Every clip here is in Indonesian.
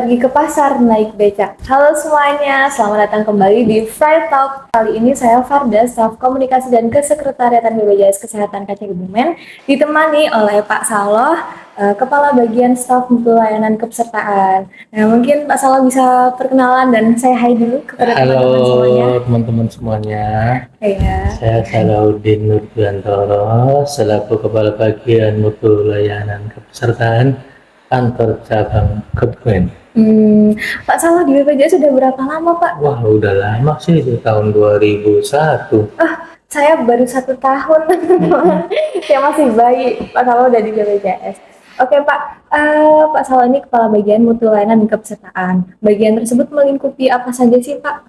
pergi ke pasar naik becak. Halo semuanya, selamat datang kembali di Friday Talk. Kali ini saya Farda, Staf Komunikasi dan Kesekretariatan BPJS Kesehatan Kacang Kebumen, ditemani oleh Pak Saloh, Kepala Bagian Staf Mutu Layanan Kepesertaan. Nah, mungkin Pak Saloh bisa perkenalan dan saya hai dulu kepada teman-teman semuanya. Halo teman-teman semuanya, Iya. saya Salahuddin Nurbiantoro selaku Kepala Bagian Mutu Layanan Kepesertaan Kantor Cabang Kebumen. Pak Saloh di BPJS sudah berapa lama, Pak? Wah, udah lama sih, itu tahun 2001. Saya baru 1 tahun, saya masih bayi. Pak Saloh udah di BPJS. Oke Pak, Pak Saloh ini Kepala Bagian Mutu Layanan dan Kepesertaan. Bagian tersebut melingkupi apa saja sih Pak?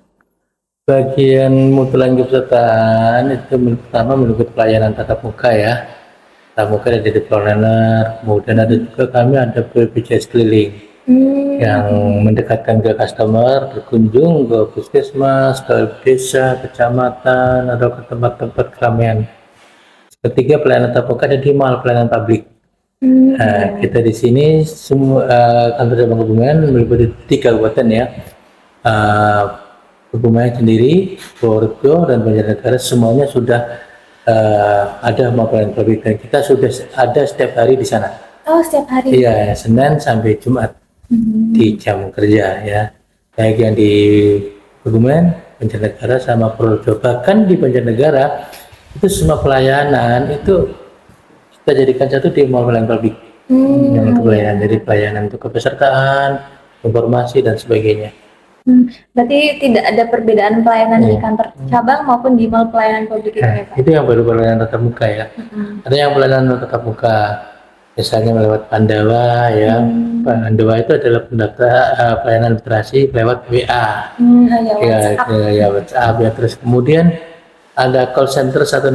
Bagian Mutu Layanan Kepesertaan itu pertama meliputi pelayanan tatap muka ya. Tatap muka ada di planner, kemudian ada juga kami ada BPJS keliling. Yang mendekatkan ke customer, berkunjung ke puskesmas, ke desa, kecamatan, atau ke tempat-tempat keramaian. Ketiga, pelayanan tatap muka ada di mall, pelayanan publik. Nah, kita di sini semua kantor cabang Kebumen meliputi 3 kabupaten ya. Kebumen sendiri, Purworejo dan Banjarnegara semuanya sudah ada mau pelayanan publik dan kita sudah ada setiap hari di sana. Oh, setiap hari? Iya, Senin sampai Jumat. Di jam kerja ya, baik yang di Kebumen, Banjarnegara sama Purworejo. Bahkan di Banjarnegara itu semua pelayanan itu kita jadikan satu di mall pelayanan publik. Yang untuk pelayanan, jadi pelayanan untuk kepesertaan, informasi dan sebagainya. Berarti tidak ada perbedaan pelayanan di kantor cabang maupun di mall pelayanan publik itu ya Pak? Itu yang baru pelayanan tatap muka ya. Ada yang pelayanan tatap muka, misalnya melewat Pandawa ya. Pandawa itu adalah pelayanan literasi lewat WA. Ya, WhatsApp ya. Terus kemudian ada call center 165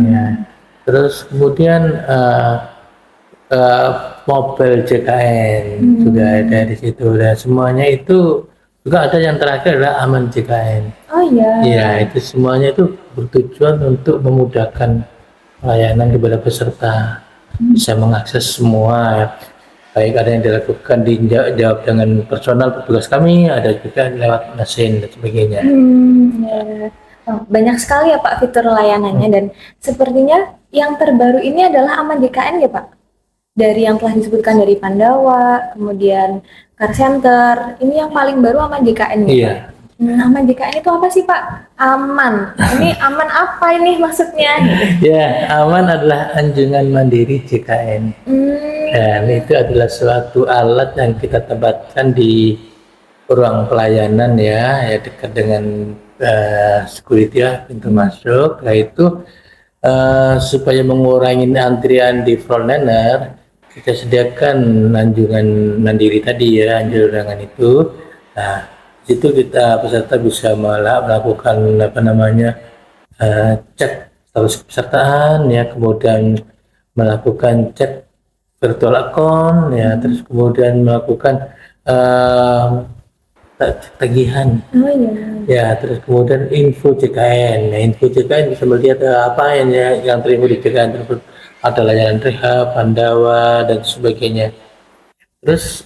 ya. Terus kemudian mobile JKN juga ada di situ, dan semuanya itu juga ada yang terakhir adalah Aman JKN. Oh iya. Ya, itu semuanya itu bertujuan untuk memudahkan pelayanan kepada peserta, bisa mengakses semua ya. Baik ada yang dilakukan dijawab dengan personal petugas kami, ada juga lewat mesin dan sebagainya. Banyak sekali ya Pak fitur layanannya, dan sepertinya yang terbaru ini adalah Aman JKN ya Pak? Dari yang telah disebutkan dari Pandawa, kemudian Car Center, ini yang paling baru Aman JKN ya? Iya. Aman JKN itu apa sih Pak? Aman, ini aman apa ini maksudnya? Ya, Aman adalah anjungan mandiri JKN. Dan itu adalah suatu alat yang kita tempatkan di ruang pelayanan ya dekat dengan security ya, pintu masuk. Nah itu supaya mengurangi antrian di frontliner, kita sediakan anjungan mandiri tadi ya, anjungan itu. Nah, itu kita peserta bisa melakukan cek status kepesertaan ya, kemudian melakukan cek virtual account ya, terus kemudian melakukan tagihan. Ya, terus kemudian info JKN. Nah, info JKN bisa melihat apa yang terima di JKN tersebut, ada layanan rehab, Pandawa dan sebagainya. Terus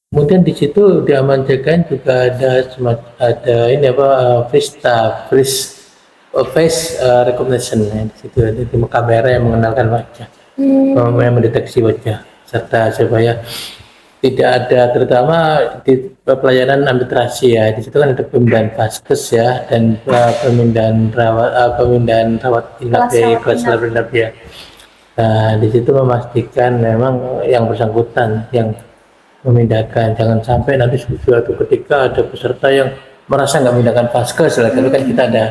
kemudian di situ di Aman JKN juga ada ini face recognition ya, di situ ada kamera yang mengenalkan wajah, yang mendeteksi wajah, serta supaya tidak ada, terutama di pelayanan administrasi ya, di situ kan ada pemindahan vaskes ya, dan pemindahan rawat inap ya, kelas inap ya. Nah, di situ memastikan memang yang bersangkutan yang memindahkan, jangan sampai nanti suatu ketika ada peserta yang merasa nggak memindahkan vaskes, tapi kan kita ada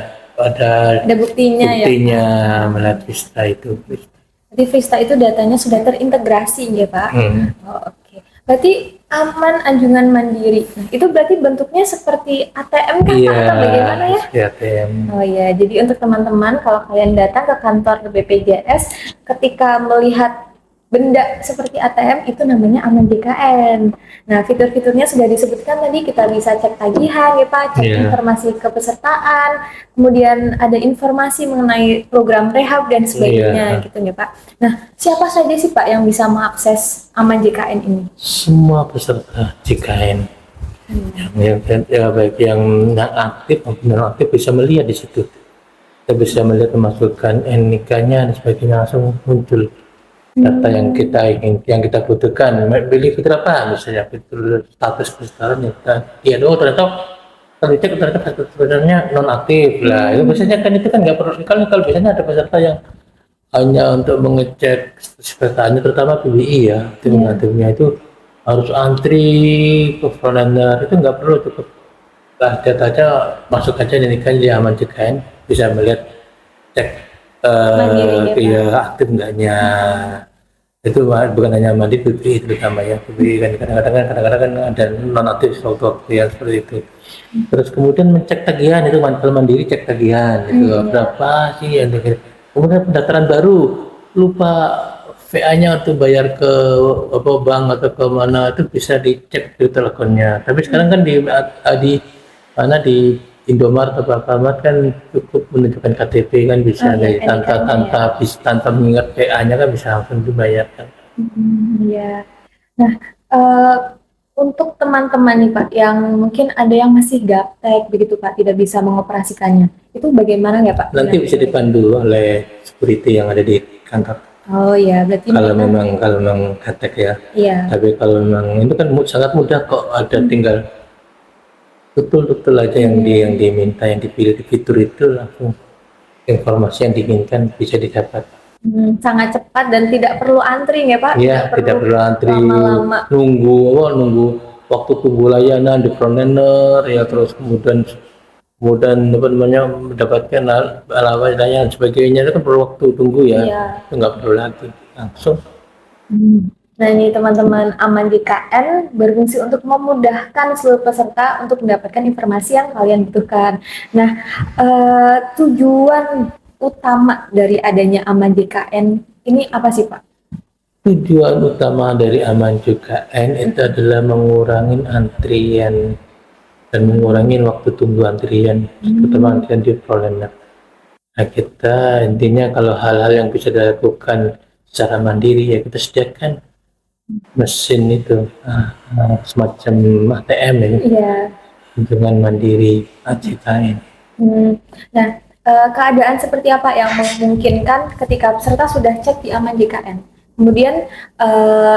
buktinya ya, melihat Vista itu. Jadi Vista itu datanya sudah terintegrasi ya Pak? Oh, oke. Berarti Aman Anjungan Mandiri. Nah, itu berarti bentuknya seperti ATM kan Pak? Atau bagaimana ya? ATM. Oh ya, jadi untuk teman-teman kalau kalian datang ke kantor BPJS, ketika melihat benda seperti ATM itu namanya aman JKN. Nah, fitur-fiturnya sudah disebutkan tadi, kita bisa cek tagihan ya Pak, cek informasi kepesertaan, kemudian ada informasi mengenai program rehab dan sebagainya gitu ya Pak. Nah, siapa saja sih Pak yang bisa mengakses aman JKN ini? Semua peserta JKN. Baik yang aktif maupun non aktif bisa melihat di situ. Kita bisa melihat pemasukan NIK-nya dan sebagainya, langsung muncul data yang kita butuhkan. Pilih fitur apa misalnya, fitur status peserta ternyata kalau dicek ternyata sebenarnya non aktif lah. Itu biasanya kan nggak perlu. Kalau biasanya ada peserta yang hanya untuk mengecek pesertaannya, terutama PBI ya, tim aktifnya itu harus antri ke frontliner, itu nggak perlu, cukup datanya masuk aja di aman JKN, bisa melihat cek aktif enggaknya. Itu bukan hanya mandi PBI terutama ya, PBI kan kadang-kadang kan ada non aktif waktu yang seperti itu. Terus kemudian mengecek tagihan, itu kalau mandiri cek tagihan itu berapa sih yang kemudian pendaftaran baru lupa VA-nya untuk bayar ke bank atau ke mana, itu bisa dicek di teleponnya. Tapi sekarang kan di Indomaret atau Alfamart kan cukup menunjukkan KTP kan, bisa dari tanpa mengingat VA-nya kan bisa langsung dibayarkan. Iya. Nah, untuk teman-teman nih Pak yang mungkin ada yang masih gaptek begitu Pak, tidak bisa mengoperasikannya, itu bagaimana ya Pak? Nanti bisa dipandu oleh security yang ada di kantor. Oh ya, berarti kalau memang gaptek ya. Iya. Tapi kalau memang itu kan sangat mudah kok, ada tinggal betul aja yang diminta, yang dipilih di fitur itu, langsung informasi yang diinginkan bisa didapat. Sangat cepat dan tidak perlu antri ya Pak? Iya, tidak perlu antri, nunggu waktu tunggu layanan di frontliner ya, terus kemudian mendapatkan layanan sebagainya, itu kan perlu waktu tunggu ya. Itu nggak perlu lagi, langsung. Nah ini teman-teman, aman JKN berfungsi untuk memudahkan seluruh peserta untuk mendapatkan informasi yang kalian butuhkan. Nah, tujuan utama dari adanya aman JKN ini apa sih Pak? Tujuan utama dari aman JKN itu adalah mengurangi antrian dan mengurangi waktu tunggu antrian, terutama antrian di frontliner. Nah, kita intinya kalau hal-hal yang bisa dilakukan secara mandiri ya, kita sediakan mesin itu semacam ATM ya, dengan mandiri JKN. Nah, keadaan seperti apa yang memungkinkan ketika peserta sudah cek di aman JKN? Kemudian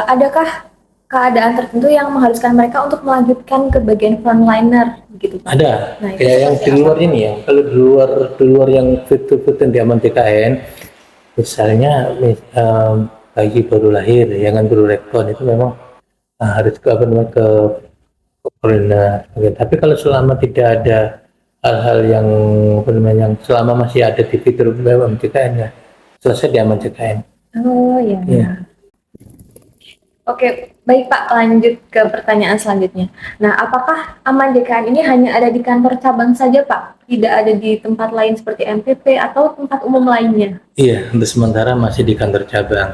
adakah keadaan tertentu yang mengharuskan mereka untuk melanjutkan ke bagian frontliner gitu? Ada. Nah, kayak yang di luar ini ya. Kalau di luar yang fitur-fitur di aman JKN, misalnya bagi baru lahir, yang baru rekon, itu memang harus ke frontliner. Tapi kalau selama tidak ada hal-hal yang selama masih ada di fitur aman JKN ya, selesai di aman JKN. Oh ya. Oke, baik Pak, lanjut ke pertanyaan selanjutnya. Nah, apakah aman JKN ini hanya ada di kantor cabang saja Pak? Tidak ada di tempat lain seperti MPP atau tempat umum lainnya? Iya, untuk sementara masih di kantor cabang.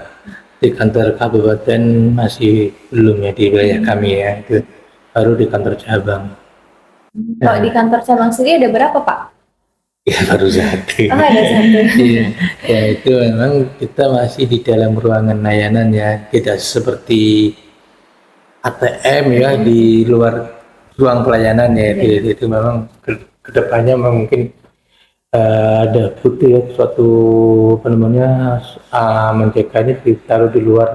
Di kantor kabupaten masih belum ya, di wilayah kami ya, itu baru di kantor cabang. Kalau di kantor cabang sendiri ada berapa Pak? Ya baru satu. Oh, ada satu. Iya, ya itu memang kita masih di dalam ruangan layanan ya, tidak seperti ATM ya di luar ruang pelayanan ya. Itu memang kedepannya mungkin ada butuh ya suatu aman JKN ini ditaruh di luar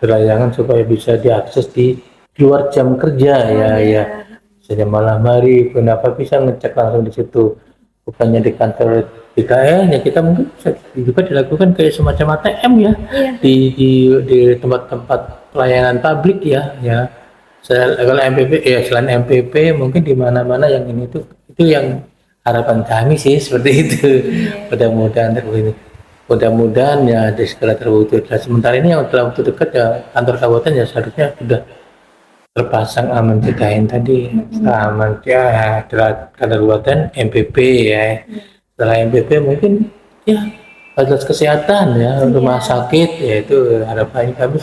layanan supaya bisa diakses di luar jam kerja ya. Misalnya malam hari, kenapa bisa ngecek langsung di situ, bukannya di kantor JKN ya. Kita mungkin bisa juga dilakukan kayak semacam ATM ya, di tempat-tempat pelayanan publik ya. Kalau MPP ya, selain MPP mungkin di mana-mana yang ini itu yang harapan kami sih seperti itu. Mudah-mudahan ya di segala terwujud. Nah, sementara ini yang dalam waktu dekat ya kantor kabupaten ya seharusnya sudah terpasang aman JKN tadi. Aman ya kantor kabupaten MPP ya. Setelah MPP mungkin ya fasilitas kesehatan ya, Iya. rumah sakit, yaitu harapannya kami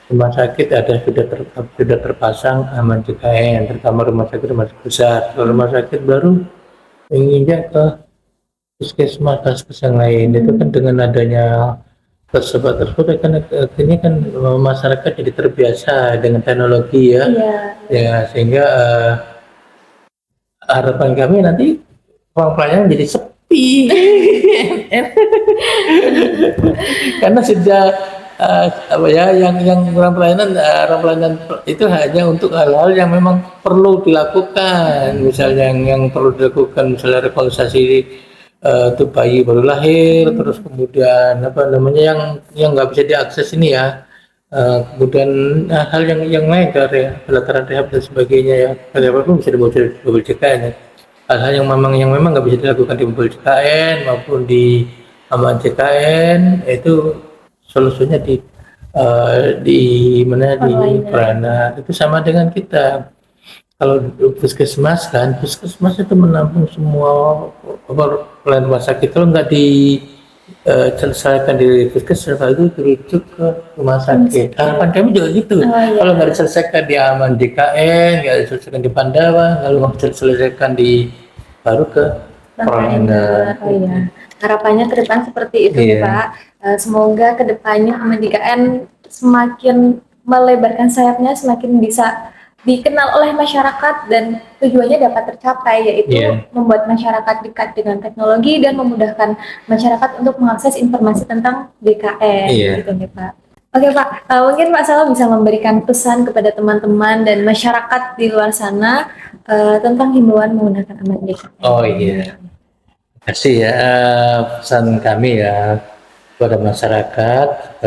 rumah sakit ada sudah terpasang aman JKN, terutama rumah sakit besar. Kalau rumah sakit baru inginnya ke puskesmas yang lain. Itu kan dengan adanya tersebut kan akhirnya kan masyarakat jadi terbiasa dengan teknologi ya. Iya. Ya sehingga harapan kami nanti ruang pelayanan jadi sepi. Karena sudah apa ya, yang ruang pelayanan itu hanya untuk hal-hal yang memang perlu dilakukan, misalnya yang perlu dilakukan, misalnya rekonstruksi untuk bayi baru lahir, terus kemudian apa namanya yang nggak bisa diakses ini ya. Kemudian hal yang lain dari pelataran rehab dan sebagainya ya, rehab pun bisa dibawa mobil JKN ya. Hal-hal yang memang nggak bisa dilakukan di mobil JKN maupun di aman JKN itu solusinya di mana di Prana. Itu sama dengan kita. Kalau puskesmas itu menampung semua pelayanan rumah sakit. Kalau nggak diselesaikan di puskesmas itu dirujuk ke rumah sakit. Harapan kami juga gitu. Kalau nggak diselesaikan di aman JKN, nggak diselesaikan di Pandawa, kalau nggak diselesaikan di baru ke Prana. Oh iya. Harapannya ke depan seperti itu ya Pak. Semoga ke depannya aman JKN semakin melebarkan sayapnya, semakin bisa dikenal oleh masyarakat dan tujuannya dapat tercapai, yaitu membuat masyarakat dekat dengan teknologi dan memudahkan masyarakat untuk mengakses informasi tentang DKN gitu nih Pak. Oke Pak, mungkin Pak Salo bisa memberikan pesan kepada teman-teman dan masyarakat di luar sana tentang himbauan menggunakan aman DKN. Oh iya, terima kasih ya, pesan kami ya kepada masyarakat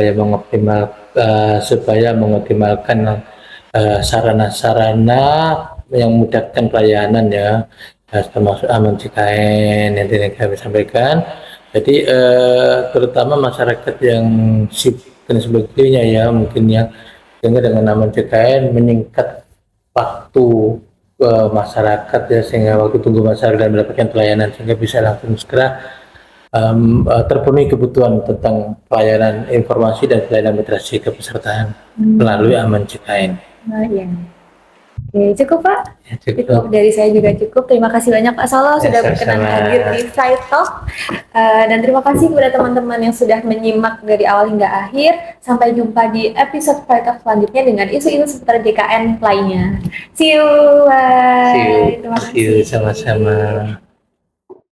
supaya mengoptimalkan sarana-sarana yang memudahkan pelayanan ya, termasuk aman JKN yang tadi kami sampaikan. Jadi terutama masyarakat yang sibuk dan sebagainya ya, mungkin yang dengan aman JKN meningkat waktu masyarakat ya, sehingga waktu tunggu masyarakat dan mendapatkan pelayanan sehingga bisa langsung segera terpenuhi kebutuhan tentang pelayanan informasi dan pelayanan migrasi kepesertaan melalui aman JKN. Nah, iya. Oke, cukup Pak? Ya, cukup dari saya juga cukup. Terima kasih banyak Pak Salo sudah berkenan hadir di Friday Talk. Dan terima kasih kepada teman-teman yang sudah menyimak dari awal hingga akhir. Sampai jumpa di episode Friday Talk selanjutnya dengan isu-isu seputar JKN lainnya. See you. Bye. Terima kasih. See you sama-sama.